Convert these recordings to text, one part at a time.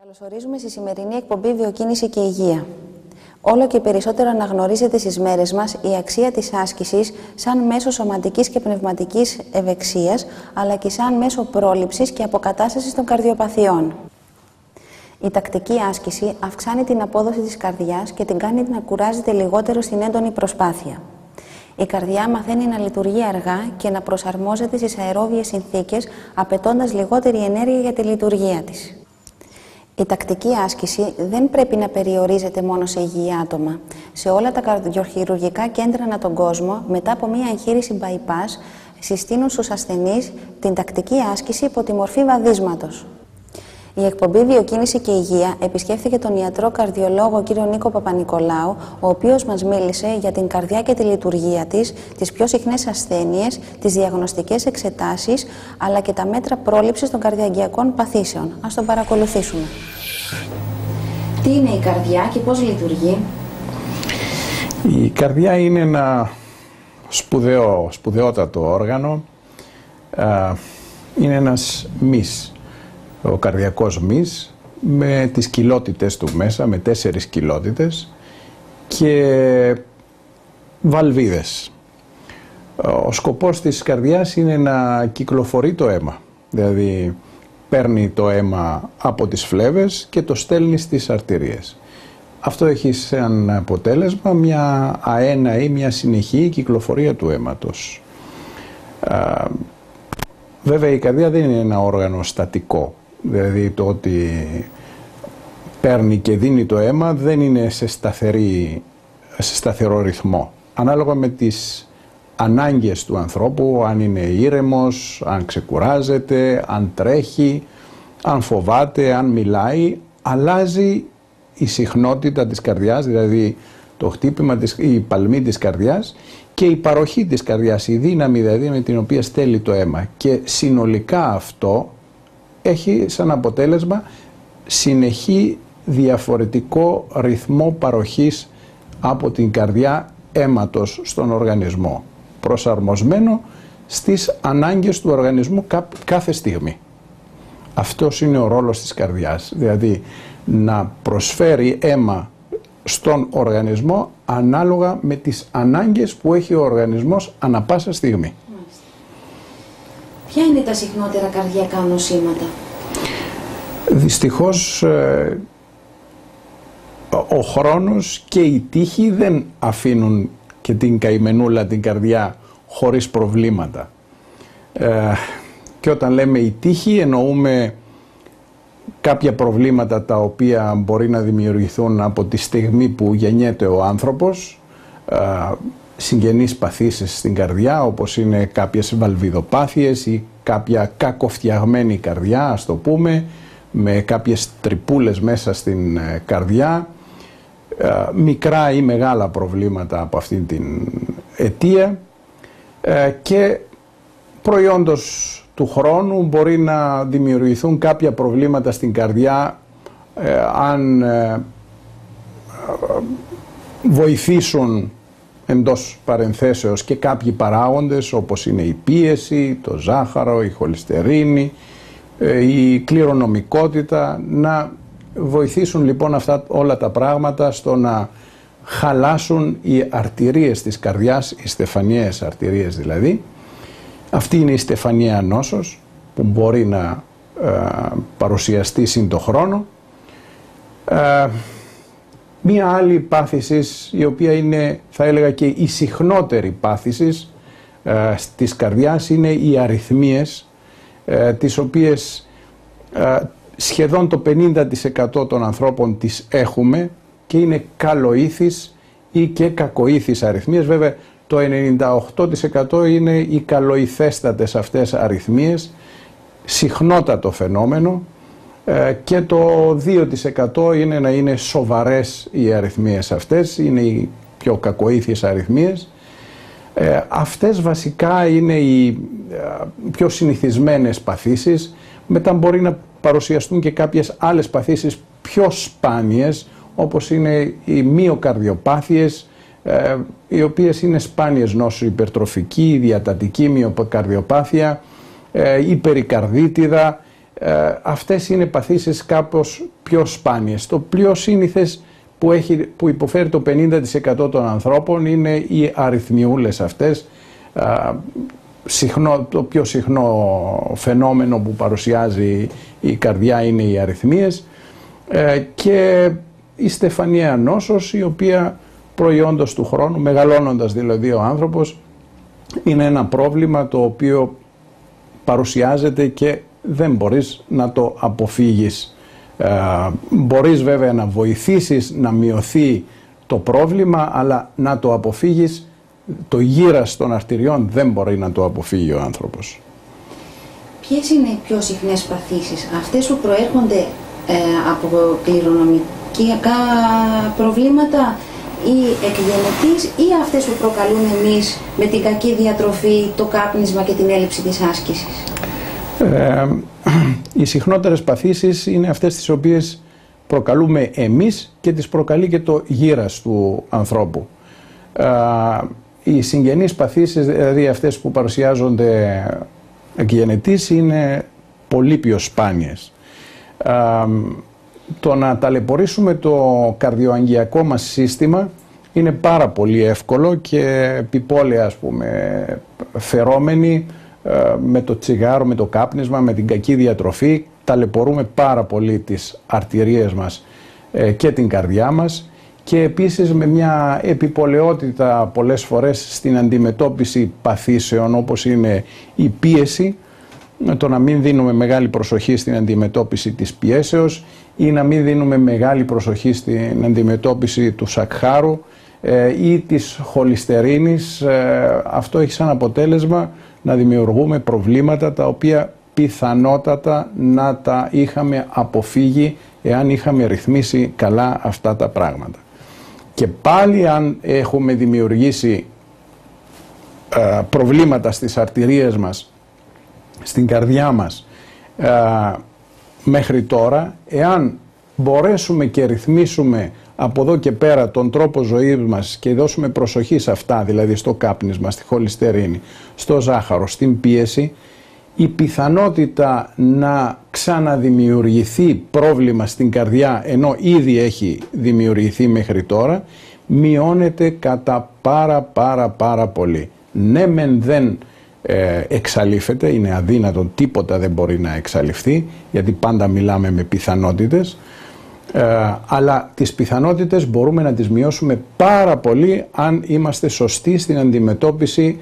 Καλωσορίζουμε στη σημερινή εκπομπή Βιοκίνηση και Υγεία. Όλο και περισσότερο αναγνωρίζεται στις μέρες μας η αξία της άσκησης σαν μέσο σωματικής και πνευματικής ευεξίας, αλλά και σαν μέσο πρόληψης και αποκατάστασης των καρδιοπαθειών. Η τακτική άσκηση αυξάνει την απόδοση της καρδιάς και την κάνει να κουράζεται λιγότερο στην έντονη προσπάθεια. Η καρδιά μαθαίνει να λειτουργεί αργά και να προσαρμόζεται στις αερόβιες συνθήκες, απαιτώντας λιγότερη ενέργεια για τη λειτουργία της. Η τακτική άσκηση δεν πρέπει να περιορίζεται μόνο σε υγιή άτομα. Σε όλα τα καρδιοχειρουργικά κέντρα ανά τον κόσμο, μετά από μια εγχείρηση bypass, συστήνουν στους ασθενείς την τακτική άσκηση υπό τη μορφή βαδίσματος. Η εκπομπή Βιοκίνηση και Υγεία επισκέφθηκε τον ιατρό καρδιολόγο κ. Νίκο Παπανικολάου, ο οποίος μας μίλησε για την καρδιά και τη λειτουργία της, τις πιο συχνές ασθένειες, τις διαγνωστικές εξετάσεις, αλλά και τα μέτρα πρόληψης των καρδιαγγειακών παθήσεων. Ας τον παρακολουθήσουμε. Τι είναι η καρδιά και πώς λειτουργεί? Η καρδιά είναι ένα σπουδαιότατο όργανο. Είναι ένας μυς. Ο καρδιακός μυς με τις κοιλότητες του μέσα, με 4 κοιλότητες και βαλβίδες. Ο σκοπός της καρδιάς είναι να κυκλοφορεί το αίμα, δηλαδή παίρνει το αίμα από τις φλέβες και το στέλνει στις αρτηρίες. Αυτό έχει σαν αποτέλεσμα μια αέναη, μια συνεχή κυκλοφορία του αίματος. Βέβαια η καρδιά δεν είναι ένα όργανο στατικό. Δηλαδή το ότι παίρνει και δίνει το αίμα δεν είναι σε σταθερό ρυθμό. Ανάλογα με τις ανάγκες του ανθρώπου, αν είναι ήρεμος, αν ξεκουράζεται, αν τρέχει, αν φοβάται, αν μιλάει, αλλάζει η συχνότητα της καρδιάς, δηλαδή το χτύπημα, η παλμή της καρδιάς και η παροχή της καρδιάς, η δύναμη δηλαδή με την οποία στέλνει το αίμα. Και συνολικά αυτό έχει σαν αποτέλεσμα συνεχή διαφορετικό ρυθμό παροχής από την καρδιά αίματος στον οργανισμό, προσαρμοσμένο στις ανάγκες του οργανισμού κάθε στιγμή. Αυτός είναι ο ρόλος της καρδιάς, δηλαδή να προσφέρει αίμα στον οργανισμό ανάλογα με τις ανάγκες που έχει ο οργανισμός ανά πάσα στιγμή. Ποια είναι τα συχνότερα καρδιακά νοσήματα? Δυστυχώς ο χρόνος και η τύχη δεν αφήνουν και την καημενούλα την καρδιά χωρίς προβλήματα. Και όταν λέμε η τύχη εννοούμε κάποια προβλήματα τα οποία μπορεί να δημιουργηθούν από τη στιγμή που γεννιέται ο άνθρωπος, συγγενείς παθήσεις στην καρδιά, όπως είναι κάποιες βαλβιδοπάθειες ή κάποια κακοφτιαγμένη καρδιά, ας το πούμε, με κάποιες τρυπούλες μέσα στην καρδιά, μικρά ή μεγάλα προβλήματα από αυτήν την αιτία και προϊόντος του χρόνου μπορεί να δημιουργηθούν κάποια προβλήματα στην καρδιά αν βοηθήσουν εντός παρενθέσεως και κάποιοι παράγοντες όπως είναι η πίεση, το ζάχαρο, η χολυστερίνη, η κληρονομικότητα, να βοηθήσουν λοιπόν αυτά όλα τα πράγματα στο να χαλάσουν οι αρτηρίες της καρδιάς, οι στεφανιαίες αρτηρίες δηλαδή. Αυτή είναι η στεφανιαία νόσος που μπορεί να παρουσιαστεί συν το χρόνο. Μία άλλη πάθηση, η οποία είναι θα έλεγα και η συχνότερη πάθηση της καρδιάς, είναι οι αρρυθμίες, τις οποίες σχεδόν το 50% των ανθρώπων τις έχουμε και είναι καλοήθεις ή και κακοήθεις αρρυθμίες. Βέβαια το 98% είναι οι καλοηθέστατες αυτές αρρυθμίες, συχνότατο φαινόμενο, και το 2% είναι να είναι σοβαρές οι αρρυθμίες αυτές, είναι οι πιο κακοήθιες αρρυθμίες. Αυτές βασικά είναι οι πιο συνηθισμένες παθήσεις. Μετά μπορεί να παρουσιαστούν και κάποιες άλλες παθήσεις πιο σπάνιες, όπως είναι οι μυοκαρδιοπάθειες, οι οποίες είναι σπάνιες νόσου, υπερτροφική, διατατική μυοκαρδιοπάθεια, υπερικαρδίτιδα, αυτές είναι παθήσεις κάπως πιο σπάνιες. Το πιο σύνηθες που υποφέρει το 50% των ανθρώπων είναι οι αριθμιούλες αυτές. Το πιο συχνό φαινόμενο που παρουσιάζει η καρδιά είναι οι αριθμίες και η στεφανιαία νόσος, η οποία προϊόντος του χρόνου, μεγαλώνοντας δηλαδή ο άνθρωπος, είναι ένα πρόβλημα το οποίο παρουσιάζεται και δεν μπορείς να το αποφύγεις. Μπορείς βέβαια να βοηθήσεις να μειωθεί το πρόβλημα, αλλά να το αποφύγεις, το γύρας των αρτηριών δεν μπορεί να το αποφύγει ο άνθρωπος. Ποιες είναι οι πιο συχνές παθήσεις, αυτές που προέρχονται από κληρονομικά προβλήματα ή εκγενετής, ή αυτές που προκαλούν εμείς με την κακή διατροφή, το κάπνισμα και την έλλειψη της άσκησης? Οι συχνότερες παθήσεις είναι αυτές τις οποίες προκαλούμε εμείς και τις προκαλεί και το γύρας του ανθρώπου. Οι συγγενείς παθήσεις, δηλαδή αυτές που παρουσιάζονται εκγενετής, είναι πολύ πιο σπάνιες. Το να ταλαιπωρήσουμε το καρδιοαγγειακό μας σύστημα είναι πάρα πολύ εύκολο και επιπόλαια, ας πούμε, φερόμενοι με το τσιγάρο, με το κάπνισμα, με την κακή διατροφή, ταλαιπωρούμε πάρα πολύ τις αρτηρίες μας και την καρδιά μας, και επίσης με μια επιπολαιότητα πολλές φορές στην αντιμετώπιση παθήσεων, όπως είναι η πίεση, το να μην δίνουμε μεγάλη προσοχή στην αντιμετώπιση της πιέσεως ή να μην δίνουμε μεγάλη προσοχή στην αντιμετώπιση του σακχάρου ή της χολυστερίνης. Αυτό έχει σαν αποτέλεσμα να δημιουργούμε προβλήματα τα οποία πιθανότατα να τα είχαμε αποφύγει εάν είχαμε ρυθμίσει καλά αυτά τα πράγματα. Και πάλι αν έχουμε δημιουργήσει προβλήματα στις αρτηρίες μας, στην καρδιά μας μέχρι τώρα, εάν μπορέσουμε και ρυθμίσουμε από εδώ και πέρα τον τρόπο ζωής μας και δώσουμε προσοχή σε αυτά, δηλαδή στο κάπνισμα, στη χολυστερίνη, στο ζάχαρο, στην πίεση, η πιθανότητα να ξαναδημιουργηθεί πρόβλημα στην καρδιά, ενώ ήδη έχει δημιουργηθεί μέχρι τώρα, μειώνεται κατά πάρα πολύ. Ναι μεν δεν εξαλείφεται, είναι αδύνατο, τίποτα δεν μπορεί να εξαλειφθεί, γιατί πάντα μιλάμε με πιθανότητες, αλλά τις πιθανότητες μπορούμε να τις μειώσουμε πάρα πολύ αν είμαστε σωστοί στην αντιμετώπιση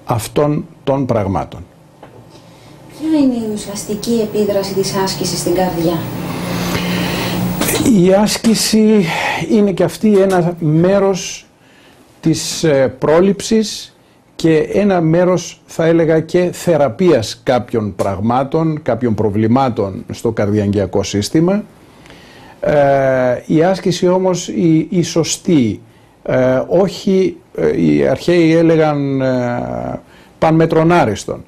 αυτών των πραγμάτων. Ποια είναι η ουσιαστική επίδραση της άσκησης στην καρδιά? Η άσκηση είναι και αυτή ένα μέρος της πρόληψης και ένα μέρος, θα έλεγα, και θεραπείας κάποιων πραγμάτων, κάποιων προβλημάτων στο καρδιαγγειακό σύστημα. Η άσκηση όμως η σωστή, όχι, οι αρχαίοι έλεγαν παν μέτρον άριστον.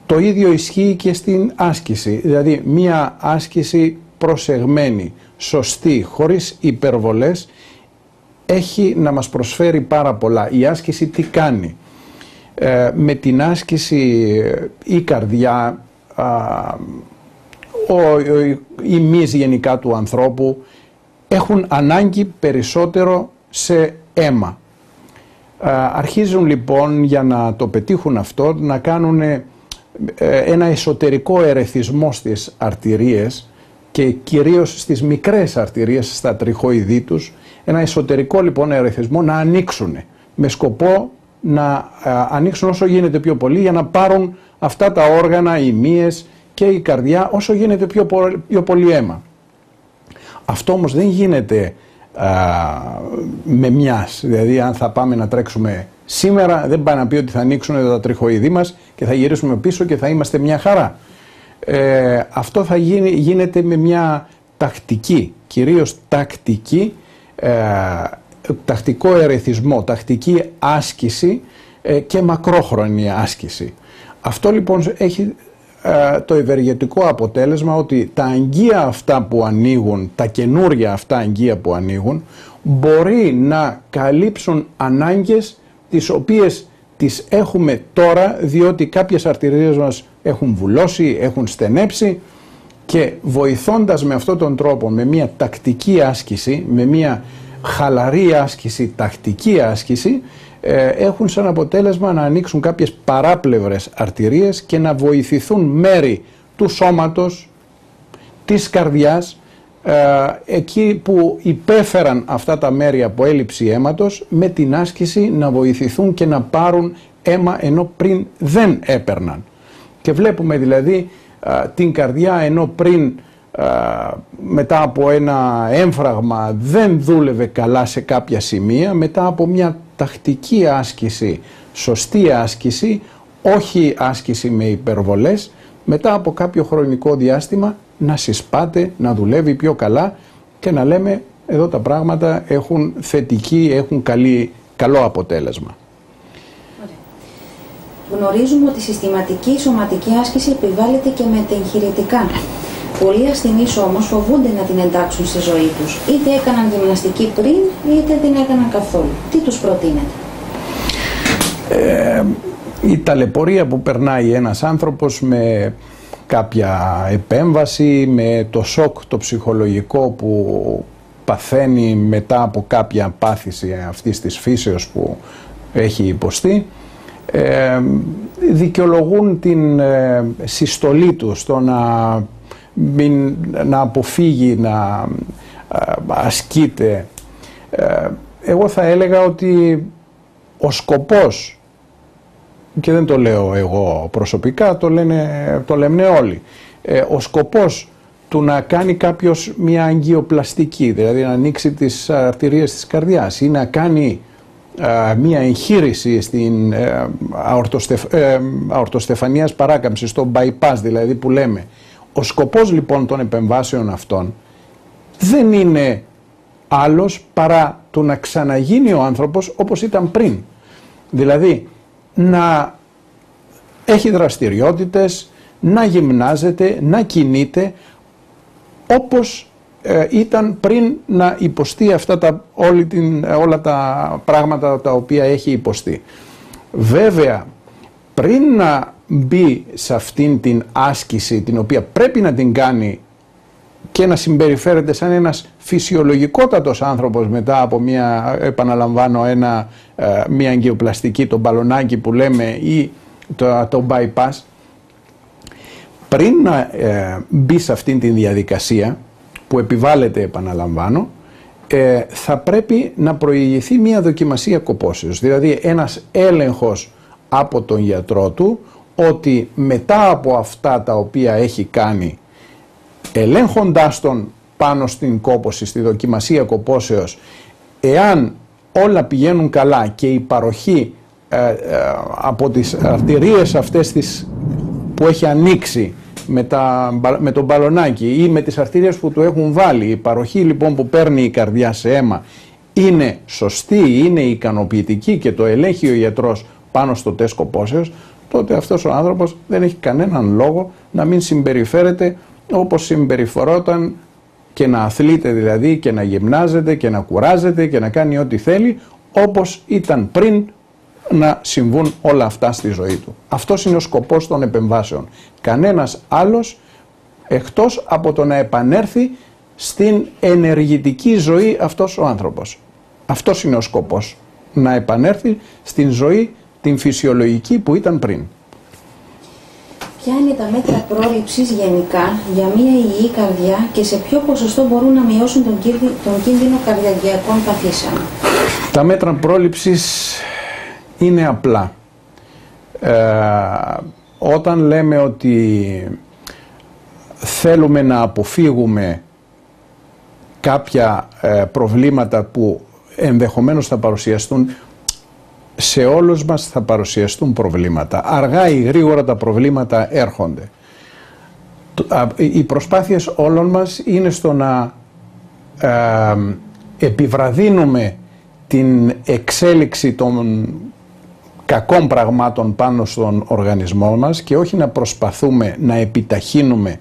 Το ίδιο ισχύει και στην άσκηση, δηλαδή μία άσκηση προσεγμένη, σωστή, χωρίς υπερβολές, έχει να μας προσφέρει πάρα πολλά. Η άσκηση τι κάνει? Με την άσκηση η καρδιά, οι μυς γενικά του ανθρώπου έχουν ανάγκη περισσότερο σε αίμα. Αρχίζουν λοιπόν, για να το πετύχουν αυτό, να κάνουν ένα εσωτερικό ερεθισμό στις αρτηρίες και κυρίως στις μικρές αρτηρίες, στα τριχοειδή τους, ένα εσωτερικό λοιπόν ερεθισμό να ανοίξουν, με σκοπό να ανοίξουν όσο γίνεται πιο πολύ, για να πάρουν αυτά τα όργανα, οι μύες και η καρδιά, όσο γίνεται πιο πολύ αίμα. Αυτό όμως δεν γίνεται με μιας, δηλαδή αν θα πάμε να τρέξουμε σήμερα, δεν πάει να πει ότι θα ανοίξουν τα τριχοειδή μας και θα γυρίσουμε πίσω και θα είμαστε μια χαρά. Αυτό θα γίνεται με μια τακτική, κυρίως τακτική, τακτικό ερεθισμό, τακτική άσκηση και μακρόχρονη άσκηση. Αυτό λοιπόν έχει το ευεργετικό αποτέλεσμα ότι τα αγγεία αυτά που ανοίγουν, τα καινούρια αυτά αγγεία που ανοίγουν, μπορεί να καλύψουν ανάγκες τις οποίες τις έχουμε τώρα, διότι κάποιες αρτηρίες μας έχουν βουλώσει, έχουν στενέψει, και βοηθώντας με αυτόν τον τρόπο, με μια τακτική άσκηση, με μια χαλαρή άσκηση, τακτική άσκηση, έχουν σαν αποτέλεσμα να ανοίξουν κάποιες παράπλευρες αρτηρίες και να βοηθηθούν μέρη του σώματος, της καρδιάς, εκεί που υπέφεραν αυτά τα μέρη από έλλειψη αίματος, με την άσκηση να βοηθηθούν και να πάρουν αίμα ενώ πριν δεν έπαιρναν. Και βλέπουμε δηλαδή την καρδιά, ενώ πριν μετά από ένα έμφραγμα δεν δούλευε καλά σε κάποια σημεία, μετά από μια τακτική άσκηση, σωστή άσκηση, όχι άσκηση με υπερβολές, μετά από κάποιο χρονικό διάστημα να συσπάται, να δουλεύει πιο καλά και να λέμε εδώ τα πράγματα έχουν θετική, έχουν καλό αποτέλεσμα. Γνωρίζουμε ότι η συστηματική σωματική άσκηση επιβάλλεται και μετεγχειρητικά. Πολλοί ασθενείς όμως φοβούνται να την εντάξουν στη ζωή τους. Είτε έκαναν γυμναστική πριν, είτε δεν έκαναν καθόλου. Τι τους προτείνετε? Η ταλαιπωρία που περνάει ένας άνθρωπος με κάποια επέμβαση, με το σοκ το ψυχολογικό που παθαίνει μετά από κάποια πάθηση αυτής της φύσεως που έχει υποστεί, δικαιολογούν την συστολή του στο να αποφύγει να ασκείται. Εγώ θα έλεγα ότι ο σκοπός, και δεν το λέω εγώ προσωπικά, το λένε όλοι, ο σκοπός του να κάνει κάποιος μια αγγιοπλαστική, δηλαδή να ανοίξει τις αρτηρίες της καρδιάς ή να κάνει μια εγχείρηση στην αορτοστεφανίας παράκαμψης, στο bypass δηλαδή που λέμε. Ο σκοπός λοιπόν των επεμβάσεων αυτών δεν είναι άλλος παρά το να ξαναγίνει ο άνθρωπος όπως ήταν πριν. Δηλαδή να έχει δραστηριότητες, να γυμνάζεται, να κινείται όπως ήταν πριν να υποστεί αυτά όλα τα πράγματα τα οποία έχει υποστεί. Βέβαια, πριν να μπει σε αυτήν την άσκηση, την οποία πρέπει να την κάνει και να συμπεριφέρεται σαν ένας φυσιολογικότατος άνθρωπος μετά από μια αγγιοπλαστική, το μπαλονάκι που λέμε, ή το bypass, πριν να μπει σε αυτήν την διαδικασία που επιβάλλεται, επαναλαμβάνω, θα πρέπει να προηγηθεί μια δοκιμασία κοπόσεως, δηλαδή ένας έλεγχος από τον γιατρό του ότι μετά από αυτά τα οποία έχει κάνει, ελέγχοντάς τον πάνω στην κόπωση, στη δοκιμασία κοπόσεως, εάν όλα πηγαίνουν καλά και η παροχή από τις αρτηρίες αυτές που έχει ανοίξει με το μπαλονάκι ή με τις αρτηρίες που του έχουν βάλει, η παροχή λοιπόν που παίρνει η καρδιά σε αίμα είναι σωστή, είναι ικανοποιητική και το ελέγχει ο γιατρός πάνω στο τεστ κοπόσεως, τότε αυτός ο άνθρωπος δεν έχει κανέναν λόγο να μην συμπεριφέρεται όπως συμπεριφορόταν, και να αθλείται δηλαδή και να γυμνάζεται και να κουράζεται και να κάνει ό,τι θέλει όπως ήταν πριν να συμβούν όλα αυτά στη ζωή του. Αυτός είναι ο σκοπός των επεμβάσεων. Κανένας άλλος εκτός από το να επανέλθει στην ενεργητική ζωή αυτός ο άνθρωπος. Αυτός είναι ο σκοπός. Να επανέλθει στην ζωή την φυσιολογική που ήταν πριν. Ποια είναι τα μέτρα πρόληψης γενικά για μια υγιή καρδιά και σε ποιο ποσοστό μπορούν να μειώσουν τον κίνδυνο καρδιαγγειακών παθήσεων? Τα μέτρα πρόληψης είναι απλά. Όταν λέμε ότι θέλουμε να αποφύγουμε κάποια προβλήματα που ενδεχομένως θα παρουσιαστούν, σε όλους μας θα παρουσιαστούν προβλήματα. Αργά ή γρήγορα τα προβλήματα έρχονται. Οι προσπάθειες όλων μας είναι στο να επιβραδύνουμε την εξέλιξη των κακών πραγμάτων πάνω στον οργανισμό μας και όχι να προσπαθούμε να επιταχύνουμε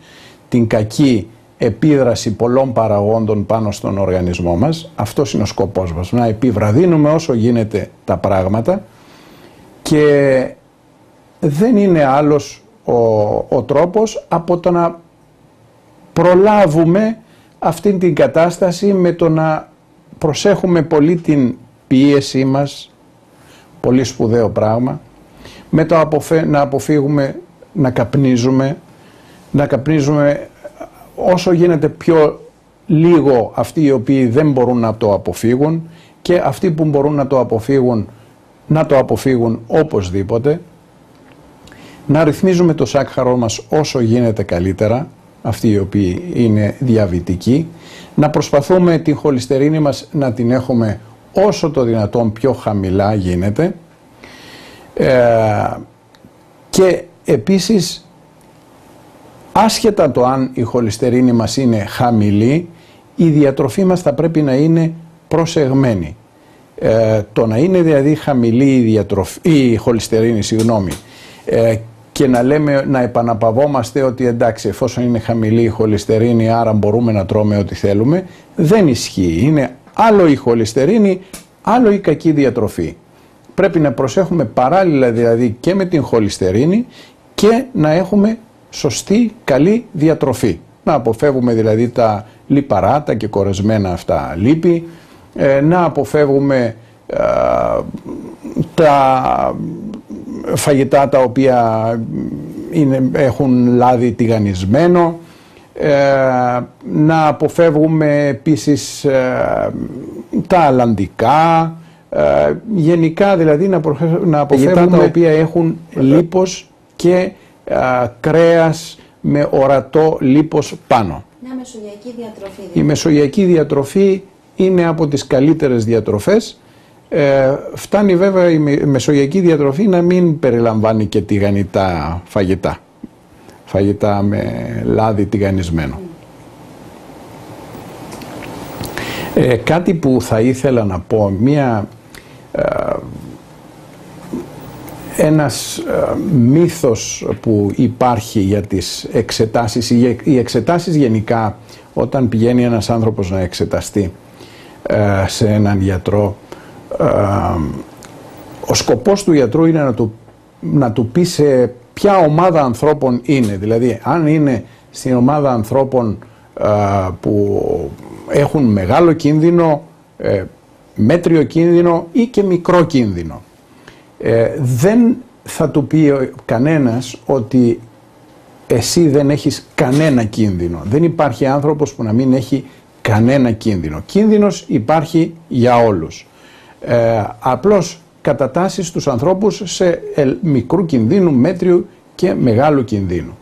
την κακή επίδραση πολλών παραγόντων πάνω στον οργανισμό μας. Αυτός είναι ο σκοπός μας, να επιβραδύνουμε όσο γίνεται τα πράγματα, και δεν είναι άλλος ο τρόπος από το να προλάβουμε αυτήν την κατάσταση με το να προσέχουμε πολύ την πίεσή μας, πολύ σπουδαίο πράγμα, με το να αποφύγουμε να καπνίζουμε όσο γίνεται πιο λίγο αυτοί οι οποίοι δεν μπορούν να το αποφύγουν, και αυτοί που μπορούν να το αποφύγουν οπωσδήποτε, να ρυθμίζουμε το σάκχαρο μας όσο γίνεται καλύτερα, αυτοί οι οποίοι είναι διαβητικοί, να προσπαθούμε την χολυστερίνη μας να την έχουμε όσο το δυνατόν πιο χαμηλά γίνεται, και επίσης άσχετα το αν η χολυστερίνη μας είναι χαμηλή, η διατροφή μας θα πρέπει να είναι προσεγμένη. Το να είναι δηλαδή χαμηλή η χολυστερίνη, και να επαναπαυόμαστε ότι εντάξει, εφόσον είναι χαμηλή η χολυστερίνη άρα μπορούμε να τρώμε ό,τι θέλουμε, δεν ισχύει. Είναι άλλο η χολυστερίνη, άλλο η κακή διατροφή. Πρέπει να προσέχουμε παράλληλα δηλαδή και με την χολυστερίνη και να έχουμε σωστή, καλή διατροφή. Να αποφεύγουμε δηλαδή τα λιπαρά, και κορεσμένα αυτά λίπη, να αποφεύγουμε τα φαγητά τα οποία έχουν λάδι τηγανισμένο, να αποφεύγουμε επίσης τα αλλαντικά, γενικά δηλαδή να αποφεύγουμε τα οποία έχουν λίπος και κρέας με ορατό λίπος πάνω. Μια μεσογειακή διατροφή. Η μεσογειακή διατροφή είναι από τις καλύτερες διατροφές. Φτάνει βέβαια η μεσογειακή διατροφή να μην περιλαμβάνει και τηγανιτά φαγητά με λάδι τηγανισμένο. Κάτι που θα ήθελα να πω, ένας μύθος που υπάρχει για τις εξετάσεις. Οι εξετάσεις γενικά, όταν πηγαίνει ένας άνθρωπος να εξεταστεί σε έναν γιατρό, ο σκοπός του γιατρού είναι να του πει σε ποια ομάδα ανθρώπων είναι. Δηλαδή αν είναι στην ομάδα ανθρώπων που έχουν μεγάλο κίνδυνο, μέτριο κίνδυνο ή και μικρό κίνδυνο. Δεν θα του πει κανένας ότι εσύ δεν έχεις κανένα κίνδυνο. Δεν υπάρχει άνθρωπος που να μην έχει κανένα κίνδυνο. Κίνδυνος υπάρχει για όλους. Απλώς κατατάσσεις τους ανθρώπους σε μικρού κινδύνου, μέτριου και μεγάλου κινδύνου.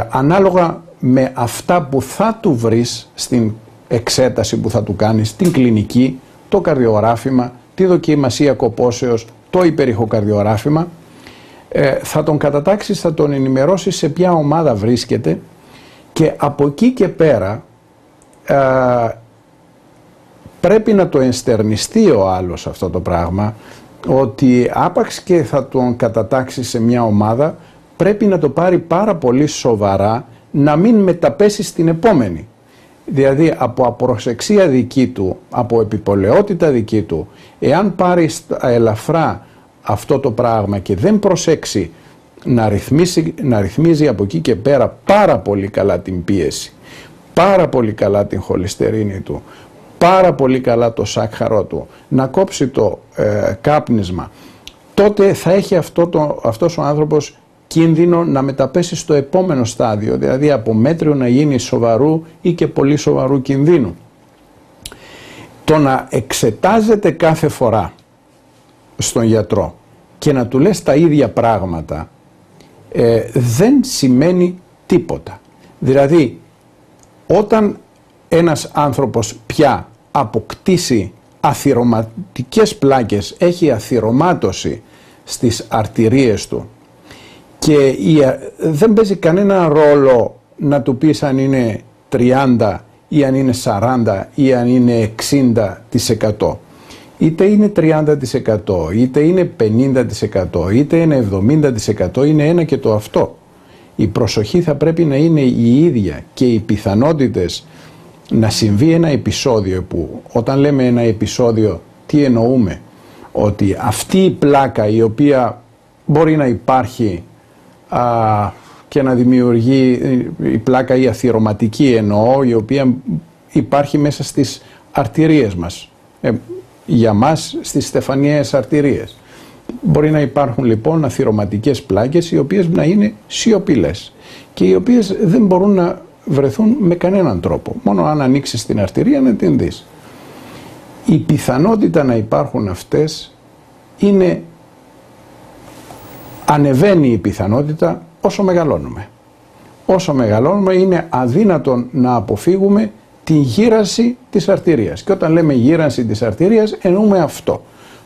Ανάλογα με αυτά που θα του βρεις στην εξέταση που θα του κάνεις, την κλινική, το καρδιογράφημα, τη δοκιμασία κοπόσεως, το υπερηχοκαρδιογράφημα, θα τον κατατάξεις, θα τον ενημερώσεις σε ποια ομάδα βρίσκεται, και από εκεί και πέρα πρέπει να το ενστερνιστεί ο άλλος αυτό το πράγμα, ότι άπαξ και θα τον κατατάξει σε μια ομάδα, πρέπει να το πάρει πάρα πολύ σοβαρά, να μην μεταπέσει στην επόμενη. Δηλαδή από απροσεξία δική του, από επιπολαιότητα δική του, εάν πάρει ελαφρά αυτό το πράγμα και δεν προσέξει να ρυθμίζει από εκεί και πέρα πάρα πολύ καλά την πίεση, πάρα πολύ καλά την χολυστερίνη του, πάρα πολύ καλά το σάκχαρο του, να κόψει το κάπνισμα, τότε θα έχει αυτός ο άνθρωπος κίνδυνο να μεταπέσει στο επόμενο στάδιο, δηλαδή από μέτριο να γίνει σοβαρού ή και πολύ σοβαρού κινδύνου. Το να εξετάζεται κάθε φορά στον γιατρό και να του λες τα ίδια πράγματα δεν σημαίνει τίποτα. Δηλαδή όταν ένας άνθρωπος πια αποκτήσει αθυρωματικές πλάκες, έχει αθυρωμάτωση στις αρτηρίες του, και δεν παίζει κανένα ρόλο να του πεις αν είναι 30 ή αν είναι 40 ή αν είναι 60%. Είτε είναι 30%, είτε είναι 50%, είτε είναι 70%, είναι ένα και το αυτό. Η προσοχή θα πρέπει να είναι η ίδια και οι πιθανότητες να συμβεί ένα επεισόδιο, που όταν λέμε ένα επεισόδιο τι εννοούμε? Ότι αυτή η πλάκα η οποία μπορεί να υπάρχει και να δημιουργεί η πλάκα η αθυρωματική εννοώ, η οποία υπάρχει μέσα στις αρτηρίες μας, για μας στις στεφανιαίες αρτηρίες. Μπορεί να υπάρχουν λοιπόν αθυρωματικές πλάκες οι οποίες να είναι σιωπηλές και οι οποίες δεν μπορούν να βρεθούν με κανέναν τρόπο, μόνο αν ανοίξεις την αρτηρία να την δεις. Η πιθανότητα να υπάρχουν αυτές είναι, ανεβαίνει η πιθανότητα όσο μεγαλώνουμε. Όσο μεγαλώνουμε είναι αδύνατον να αποφύγουμε την γύρανση της αρτηρίας. Και όταν λέμε γύρανση της αρτηρίας εννοούμε αυτό.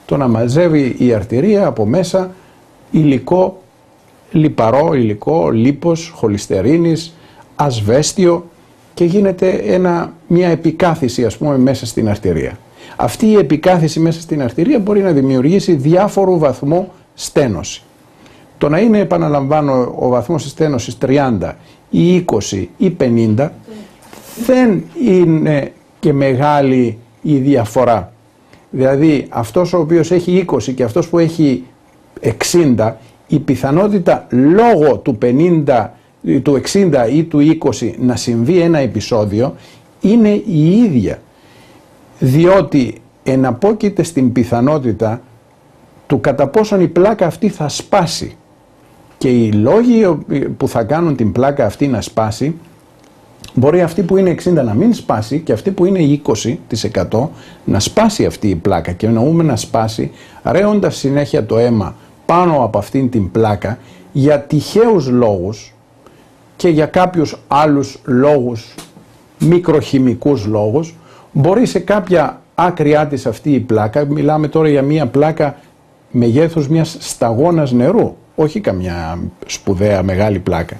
Το να μαζεύει η αρτηρία από μέσα υλικό, λιπαρό υλικό, λίπος, χολυστερίνης, ασβέστιο και γίνεται μια επικάθηση ας πούμε μέσα στην αρτηρία. Αυτή η επικάθηση μέσα στην αρτηρία μπορεί να δημιουργήσει διάφορου βαθμού στένωση. Το να είναι, επαναλαμβάνω, ο βαθμός της στένωσης 30 ή 20 ή 50 δεν είναι και μεγάλη η διαφορά. Δηλαδή αυτός ο οποίος έχει 20 και αυτός που έχει 60, η πιθανότητα λόγω του 50, του 60 ή του 20 να συμβεί ένα επεισόδιο είναι η ίδια. Διότι εναπόκειται στην πιθανότητα του κατά πόσον η πλάκα αυτή θα σπάσει. Και οι λόγοι που θα κάνουν την πλάκα αυτή να σπάσει, μπορεί αυτή που είναι 60 να μην σπάσει και αυτή που είναι 20% να σπάσει αυτή η πλάκα. Και εννοούμε να σπάσει ρέοντας συνέχεια το αίμα πάνω από αυτήν την πλάκα για τυχαίους λόγους και για κάποιους άλλους λόγους, μικροχημικούς λόγους. Μπορεί σε κάποια άκριά της αυτή η πλάκα, μιλάμε τώρα για μια πλάκα μεγέθους μιας σταγόνας νερού, όχι καμιά σπουδαία μεγάλη πλάκα.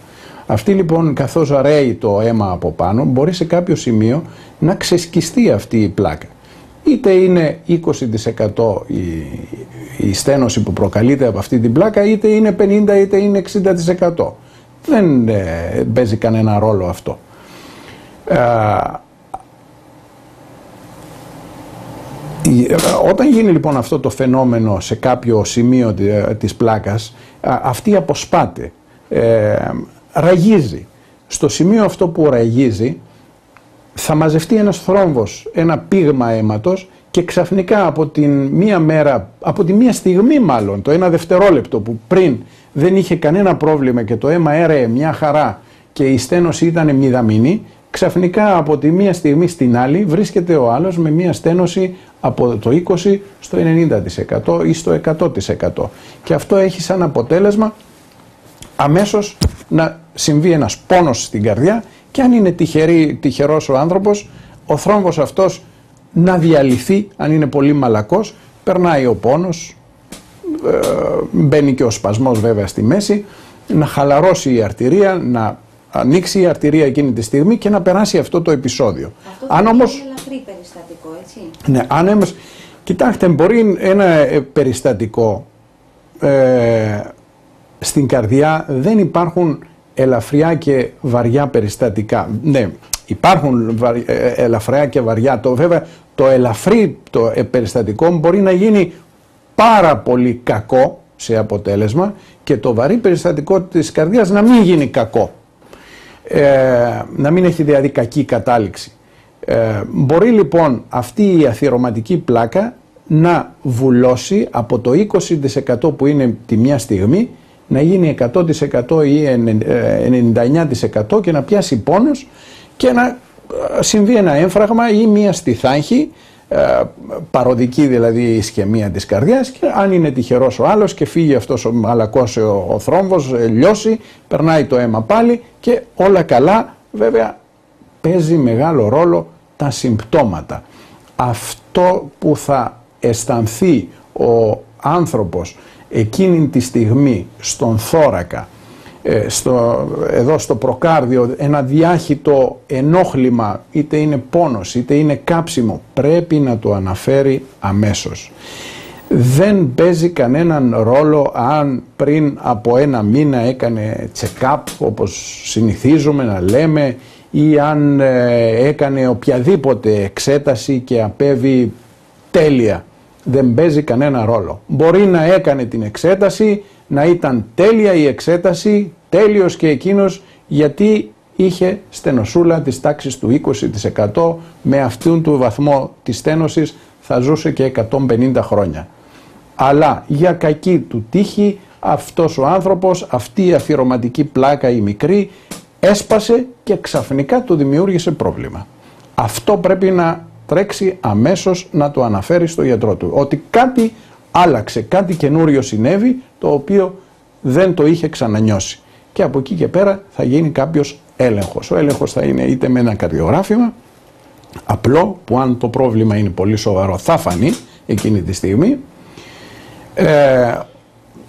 Αυτή λοιπόν, καθώς ρέει το αίμα από πάνω, μπορεί σε κάποιο σημείο να ξεσκιστεί αυτή η πλάκα. Είτε είναι 20% η στένωση που προκαλείται από αυτή την πλάκα, είτε είναι 50% είτε είναι 60%. Δεν παίζει κανένα ρόλο αυτό. Όταν γίνει λοιπόν αυτό το φαινόμενο σε κάποιο σημείο της πλάκας, αυτή αποσπάται, ραγίζει. Στο σημείο αυτό που ραγίζει θα μαζευτεί ένας θρόμβος, ένα πήγμα αίματος και ξαφνικά από τη μία στιγμή μάλλον, το ένα δευτερόλεπτο που πριν δεν είχε κανένα πρόβλημα και το αίμα έρεε μια χαρά και η στένωση ήταν μηδαμινή, ξαφνικά από τη μία στιγμή στην άλλη βρίσκεται ο άλλος με μια στένωση από το 20% στο 90% ή στο 100%. Και αυτό έχει σαν αποτέλεσμα αμέσως να συμβεί ένας πόνος στην καρδιά και αν είναι τυχερός ο άνθρωπος, ο θρόμβος αυτός να διαλυθεί, αν είναι πολύ μαλακός, περνάει ο πόνος, μπαίνει και ο σπασμός βέβαια στη μέση, να χαλαρώσει η αρτηρία, να ανοίξει η αρτηρία εκείνη τη στιγμή και να περάσει αυτό το επεισόδιο. Αυτό αν όμως, είναι ελαφρύ περιστατικό, έτσι. Ναι, αν όμως, κοιτάξτε, μπορεί ένα περιστατικό στην καρδιά, δεν υπάρχουν ελαφριά και βαριά περιστατικά. Ναι, υπάρχουν ελαφριά και βαριά. Βέβαια, το ελαφρύ το περιστατικό μπορεί να γίνει πάρα πολύ κακό σε αποτέλεσμα και το βαρύ περιστατικό της καρδιάς να μην γίνει κακό. Να μην έχει δηλαδή κακή κατάληξη. Μπορεί λοιπόν αυτή η αθυρωματική πλάκα να βουλώσει από το 20% που είναι τη μια στιγμή να γίνει 100% ή 99% και να πιάσει πόνος και να συμβεί ένα έμφραγμα ή μια στιθάγχη, παροδική δηλαδή ισχυμία της καρδιάς, και αν είναι τυχερός ο άλλος και φύγει αυτός ο μαλακός ο θρόμβος, λιώσει, περνάει το αίμα πάλι και όλα καλά. Βέβαια παίζει μεγάλο ρόλο τα συμπτώματα. Αυτό που θα αισθανθεί ο άνθρωπος εκείνη τη στιγμή στον θώρακα, εδώ στο προκάρδιο, ένα διάχυτο ενόχλημα, είτε είναι πόνος είτε είναι κάψιμο, πρέπει να το αναφέρει αμέσως. Δεν παίζει κανέναν ρόλο αν πριν από ένα μήνα έκανε check-up όπως συνηθίζουμε να λέμε ή αν έκανε οποιαδήποτε εξέταση και απέβει τέλεια. Δεν παίζει κανένα ρόλο. Μπορεί να έκανε την εξέταση, να ήταν τέλεια η εξέταση τέλειος και εκείνος γιατί είχε στενοσούλα της τάξης του 20%, με αυτόν του βαθμό της στένωσης θα ζούσε και 150 χρόνια. Αλλά για κακή του τύχη αυτός ο άνθρωπος, αυτή η αφιερωματική πλάκα η μικρή, έσπασε και ξαφνικά του δημιούργησε πρόβλημα. Αυτό πρέπει να τρέξει αμέσως να το αναφέρει στο γιατρό του, ότι κάτι άλλαξε, κάτι καινούριο συνέβη, το οποίο δεν το είχε ξανανιώσει. Και από εκεί και πέρα θα γίνει κάποιος έλεγχος. Ο έλεγχος θα είναι είτε με ένα καρδιογράφημα, απλό, που αν το πρόβλημα είναι πολύ σοβαρό θα φανεί εκείνη τη στιγμή.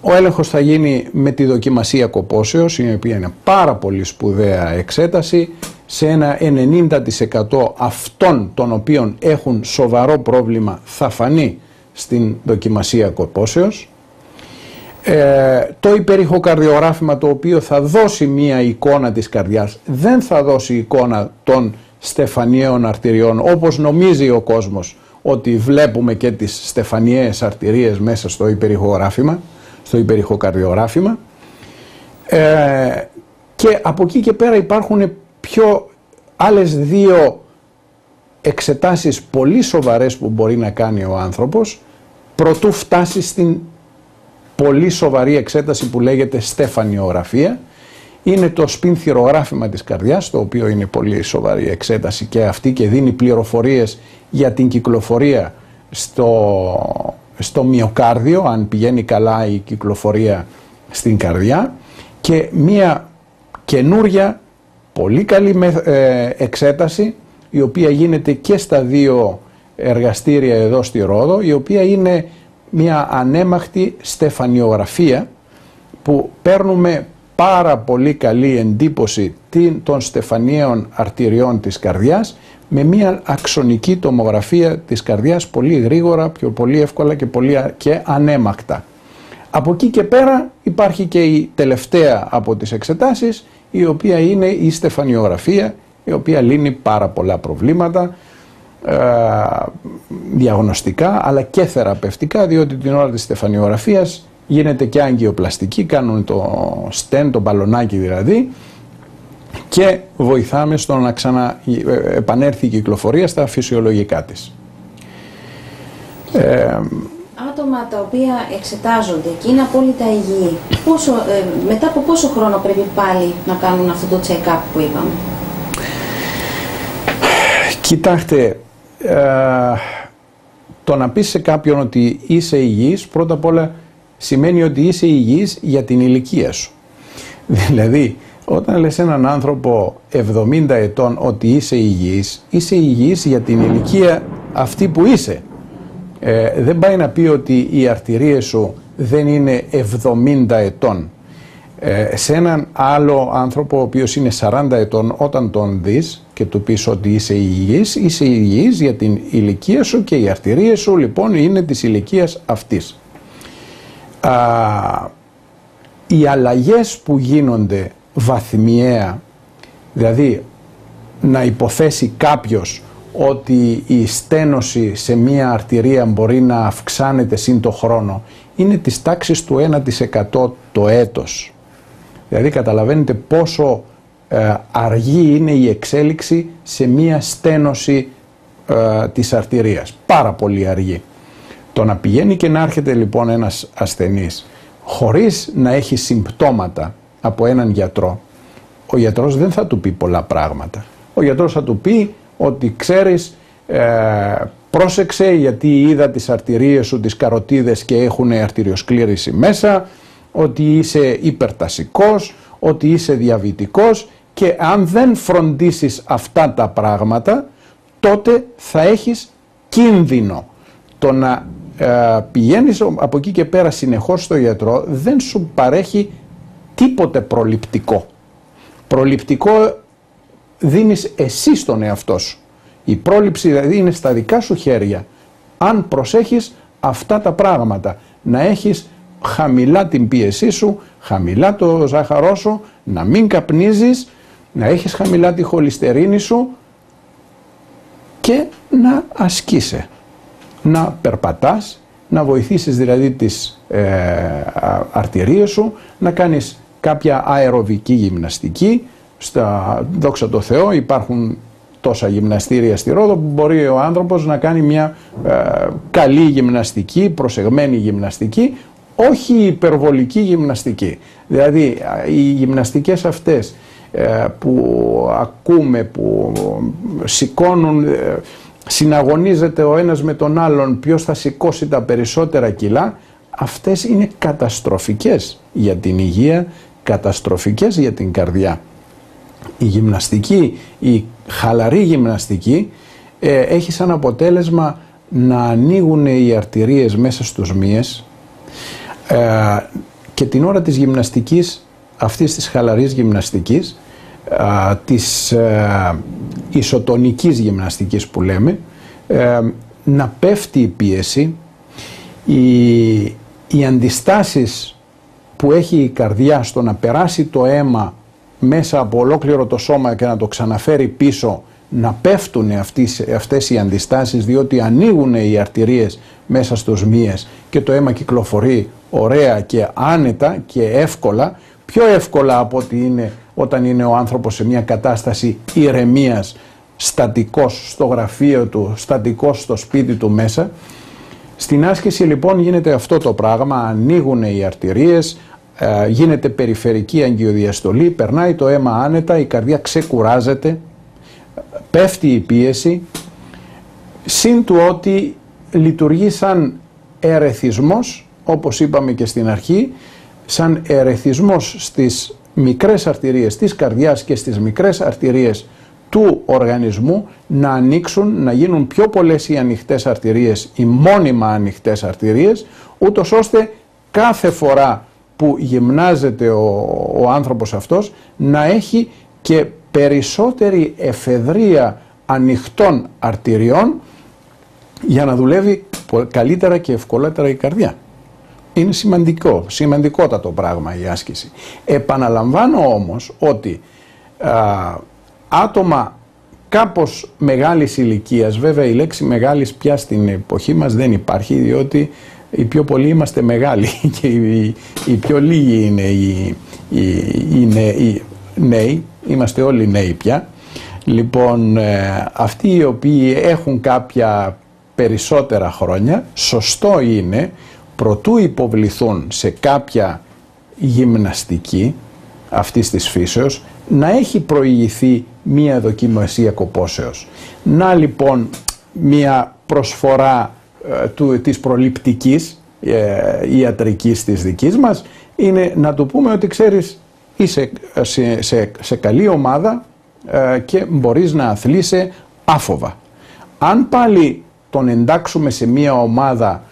Ο έλεγχος θα γίνει με τη δοκιμασία κοπόσεως, η οποία είναι πάρα πολύ σπουδαία εξέταση. Σε ένα 90% αυτών των οποίων έχουν σοβαρό πρόβλημα θα φανεί στην δοκιμασία κοπόσεως. Το υπερηχοκαρδιογράφημα, το οποίο θα δώσει μία εικόνα της καρδιάς, δεν θα δώσει εικόνα των στεφανιαίων αρτηριών όπως νομίζει ο κόσμος ότι βλέπουμε και τις στεφανιαίες αρτηρίες μέσα στο υπερηχογράφημα, στο υπερηχοκαρδιογράφημα. Και από εκεί και πέρα υπάρχουν άλλες δύο εξετάσεις πολύ σοβαρές που μπορεί να κάνει ο άνθρωπος προτού φτάσει στην πολύ σοβαρή εξέταση που λέγεται στεφανιογραφία. Είναι το σπινθυρογράφημα της καρδιάς, το οποίο είναι πολύ σοβαρή εξέταση και αυτή και δίνει πληροφορίες για την κυκλοφορία στο μυοκάρδιο, αν πηγαίνει καλά η κυκλοφορία στην καρδιά, και μία καινούρια πολύ καλή εξέταση, η οποία γίνεται και στα δύο εργαστήρια εδώ στη Ρόδο, η οποία είναι μια ανέμαχτη στεφανιογραφία, που παίρνουμε πάρα πολύ καλή εντύπωση των στεφανιαίων αρτηριών της καρδιάς με μια αξονική τομογραφία της καρδιάς πολύ γρήγορα, πιο πολύ εύκολα και ανέμακτα. Από εκεί και πέρα υπάρχει και η τελευταία από τις εξετάσεις, η οποία είναι η στεφανιογραφία, η οποία λύνει πάρα πολλά προβλήματα διαγνωστικά αλλά και θεραπευτικά, διότι την ώρα της στεφανιογραφίας γίνεται και αγγιοπλαστική, κάνουν το στεν, το μπαλονάκι δηλαδή, και βοηθάμε στο να επανέλθει η κυκλοφορία στα φυσιολογικά της. Άτομα τα οποία εξετάζονται και είναι απόλυτα υγιή, μετά από πόσο χρόνο πρέπει πάλι να κάνουν αυτό το check-up που είπαμε? Κοιτάξτε, το να πεις σε κάποιον ότι είσαι υγιής, πρώτα απ' όλα σημαίνει ότι είσαι υγιής για την ηλικία σου. Δηλαδή, όταν λες έναν άνθρωπο 70 ετών ότι είσαι υγιής για την ηλικία αυτή που είσαι. Δεν πάει να πει ότι οι αρτηρίες σου δεν είναι 70 ετών. Σε έναν άλλο άνθρωπο ο οποίος είναι 40 ετών, όταν τον δεις και του πεις ότι είσαι υγιής για την ηλικία σου, και οι αρτηρίες σου λοιπόν είναι της ηλικίας αυτής. Οι αλλαγές που γίνονται βαθμιαία, δηλαδή να υποθέσει κάποιος ότι η στένωση σε μία αρτηρία μπορεί να αυξάνεται σύν το χρόνο, είναι της τάξης του 1% το έτος. Δηλαδή καταλαβαίνετε πόσο αργή είναι η εξέλιξη σε μία στένωση της αρτηρίας. Πάρα πολύ αργή. Το να πηγαίνει και να έρχεται λοιπόν ένας ασθενής χωρίς να έχει συμπτώματα από έναν γιατρό, ο γιατρός δεν θα του πει πολλά πράγματα. Ο γιατρός θα του πει ότι ξέρεις, πρόσεξε γιατί είδα τις αρτηρίες σου, τις καροτίδες και έχουν αρτηριοσκλήρηση μέσα, ότι είσαι υπερτασικός, ότι είσαι διαβητικός, και αν δεν φροντίσεις αυτά τα πράγματα τότε θα έχεις κίνδυνο. Το να πηγαίνεις από εκεί και πέρα συνεχώς στο γιατρό δεν σου παρέχει τίποτε προληπτικό. Προληπτικό δίνεις εσύ στον εαυτό σου. Η πρόληψη δηλαδή είναι στα δικά σου χέρια. Αν προσέχεις αυτά τα πράγματα, να έχεις χαμηλά την πίεσή σου, χαμηλά το ζάχαρό σου, να μην καπνίζεις, να έχεις χαμηλά τη χολυστερίνη σου και να ασκείσαι. Να περπατάς, να βοηθήσεις δηλαδή τις αρτηρίες σου, να κάνεις κάποια αεροβική γυμναστική. Δόξα τω Θεώ, υπάρχουν τόσα γυμναστήρια στη Ρόδο που μπορεί ο άνθρωπος να κάνει μια καλή γυμναστική, προσεγμένη γυμναστική, όχι υπερβολική γυμναστική. Δηλαδή οι γυμναστικές αυτές που ακούμε, που σηκώνουν, συναγωνίζεται ο ένας με τον άλλον ποιος θα σηκώσει τα περισσότερα κιλά, αυτές είναι καταστροφικές για την υγεία, καταστροφικές για την καρδιά. Η γυμναστική, η χαλαρή γυμναστική έχει σαν αποτέλεσμα να ανοίγουν οι αρτηρίες μέσα στους μύες και την ώρα της γυμναστικής, αυτής της χαλαρής γυμναστικής, της ισοτονικής γυμναστικής που λέμε, να πέφτει η πίεση, οι αντιστάσεις που έχει η καρδιά στο να περάσει το αίμα μέσα από ολόκληρο το σώμα και να το ξαναφέρει πίσω, να πέφτουν αυτές οι αντιστάσεις, διότι ανοίγουν οι αρτηρίες μέσα στους μύες και το αίμα κυκλοφορεί ωραία και άνετα και εύκολα, πιο εύκολα από ότι είναι όταν είναι ο άνθρωπος σε μια κατάσταση ηρεμίας, στατικός στο γραφείο του, στατικός στο σπίτι του μέσα. Στην άσκηση λοιπόν γίνεται αυτό το πράγμα, ανοίγουν οι αρτηρίες, γίνεται περιφερική αγγειοδιαστολή, περνάει το αίμα άνετα, η καρδιά ξεκουράζεται, πέφτει η πίεση, συν του ότι λειτουργεί σαν ερεθισμός, όπως είπαμε και στην αρχή, σαν ερεθισμός στις μικρές αρτηρίες της καρδιάς και στις μικρές αρτηρίες του οργανισμού να ανοίξουν, να γίνουν πιο πολλές οι ανοιχτές αρτηρίες, οι μόνιμα ανοιχτές αρτηρίες, ούτως ώστε κάθε φορά που γυμνάζεται ο άνθρωπος αυτός να έχει και περισσότερη εφεδρεία ανοιχτών αρτηριών για να δουλεύει καλύτερα και ευκολότερα η καρδιά. Είναι σημαντικότατο πράγμα η άσκηση. Επαναλαμβάνω όμως ότι άτομα κάπως μεγάλης ηλικίας, βέβαια η λέξη μεγάλης πια στην εποχή μας δεν υπάρχει, διότι οι πιο πολλοί είμαστε μεγάλοι και οι πιο λίγοι είναι οι νέοι, είμαστε όλοι νέοι πια. Λοιπόν, αυτοί οι οποίοι έχουν κάποια περισσότερα χρόνια, σωστό είναι προτού υποβληθούν σε κάποια γυμναστική αυτής της φύσεως, να έχει προηγηθεί μία δοκιμασία κοπόσεως. Να λοιπόν μία προσφορά της προληπτικής ιατρικής της δικής μας είναι να του πούμε ότι ξέρεις είσαι σε καλή ομάδα και μπορείς να αθλείσαι άφοβα. Αν πάλι τον εντάξουμε σε μία ομάδα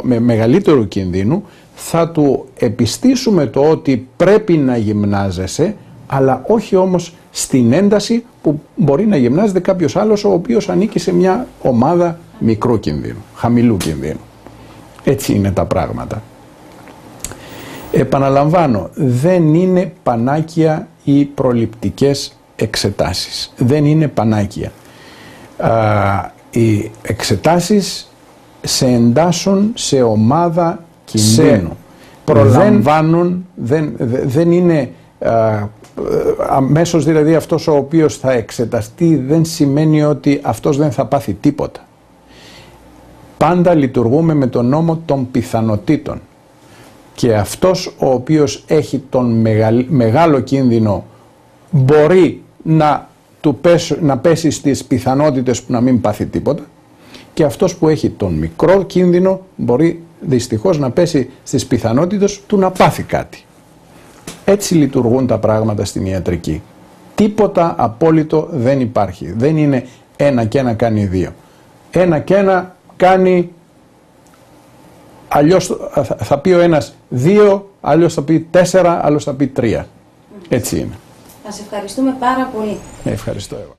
με μεγαλύτερου κινδύνου, θα του επιστήσουμε το ότι πρέπει να γυμνάζεσαι, αλλά όχι όμως στην ένταση που μπορεί να γυμνάζεται κάποιος άλλος ο οποίος ανήκει σε μια ομάδα μικρού κινδύνου, χαμηλού κινδύνου. Έτσι είναι τα πράγματα. Επαναλαμβάνω, δεν είναι πανάκια οι προληπτικές εξετάσεις. Δεν είναι πανάκια. Οι εξετάσεις σε εντάσσουν σε ομάδα κινδύνου. Προλαμβάνουν, δεν είναι αμέσως δηλαδή αυτός ο οποίος θα εξεταστεί δεν σημαίνει ότι αυτός δεν θα πάθει τίποτα. Πάντα λειτουργούμε με τον νόμο των πιθανοτήτων και αυτός ο οποίος έχει τον μεγάλο κίνδυνο μπορεί να πέσει στις πιθανότητες που να μην πάθει τίποτα και αυτός που έχει τον μικρό κίνδυνο μπορεί δυστυχώς να πέσει στις πιθανότητες του να πάθει κάτι. Έτσι λειτουργούν τα πράγματα στην ιατρική. Τίποτα απόλυτο δεν υπάρχει. Δεν είναι 1 και 1 κάνει 2. 1 και 1 κάνει, αλλιώς θα πει ο ένας 2, άλλος θα πει 4, άλλος θα πει 3. Έτσι είναι. Σας ευχαριστούμε πάρα πολύ. Ευχαριστώ εγώ.